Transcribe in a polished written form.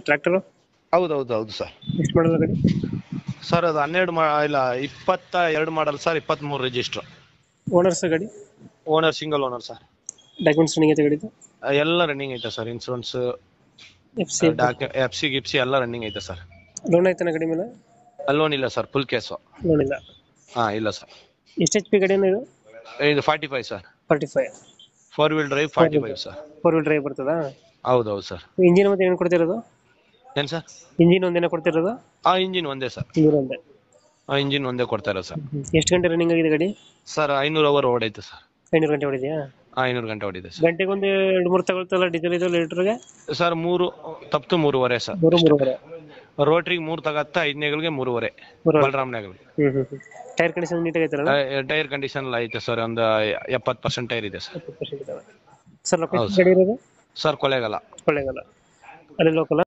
Tractor ಹೌದು sir. ಎಷ್ಟು ಮಾಡಲ್ಲ ಗಾಡಿ? ಸರ್ ಅದು 22 ಮಾಡಲ್ ಸರ್, 23 ರಿಜಿಸ್ಟರ್. ಓನರ್ಸ್ ಗಾಡಿ owner single owner sir. Documents running ಐತೆ ಗಾಡಿದು? ಎಲ್ಲ ರನ್ನಿಂಗ್ ಐತೆ sir. Insurance, F C F C ಎಲ್ಲ ರನ್ನಿಂಗ್ ಐತೆ ಸರ್. ಲೋನ್ ಐತನ ಗಾಡಿ ಮೇಲೆ? ಲೋನ್ ಇಲ್ಲ ಸರ್, ಫುಲ್ ಕೇಸು. ಲೋನ್ ಇಲ್ಲ. ಇಲ್ಲ ಸರ್. ಎಷ್ಟು ಎಚ್ ಪಿ ಗಾಡಿ ಇದು? ಇದು 45 sir. 45. 4 wheel drive 45 sir. 4 wheel drive ಬರ್ತದಾ? ಹೌದು ಸರ್. ಇಂಜಿನ್ ಮತ್ತೆ ಏನು ಕೊಡ್ತಿರೋದು? ಏನ್ ಸರ್? ಇಂಜಿನ್ ಒಂದೇನ ಕೊಡ್ತಿರೋದು? ಇಂಜಿನ್ ಒಂದೇ ಸರ್. ಇಂಜಿನ್ ಒಂದೇ. ಇಂಜಿನ್ ಒಂದೇ ಕೊಡ್ತಾ ಇರೋದು ಸರ್. ಎಷ್ಟು ಗಂಟೆ ರನ್ನಿಂಗ್ ಆಗಿದೆ ಗಾಡಿ? Sir 500 hour ಓಡೈತೆ sir. 500 ಗಂಟೆ ಹೊಡಿದೆಯಾ? 500 ಗಂಟೆ ಹೊಡಿದೆ ಸರ್. ಗಂಟೆಗೆ ಒಂದು 2-3 ತಗೊಳ್ತಲ್ಲ ಡೀಸೆಲ್ ಇದು ಲೀಟರ್ಗೆ? Sir 3 ತಪ್ತು 3.5 sir. 3.5. ರೋಟ್ರಿಗೆ 3 ತಗತ್ತ, 5ನೇಗಳಿಗೆ 3.5. ಬಲರಾಮ್ನೇಗಳಿಗೆ. ಟೈರ್ ಕಂಡೀಷನ್ ನೀಟಾಗಿ ಐತಲ್ಲ? ಟೈರ್ ಕಂಡೀಷನ್ ಎಲ್ಲ ಐತೆ ಸರ್. ಒಂದು 70% ಟೈರ್ ಇದೆ ಸರ್. ಸರ್ ಲೊಕೇಶನ್ ಗಾಡಿ ಇರೋದು? ಸರ್ ಕೊಳ್ಳೇಗಾಲ. ಕೊಳ್ಳೇಗಾಲ ಅಲ್ಲಿ ಲೋಕಲ್?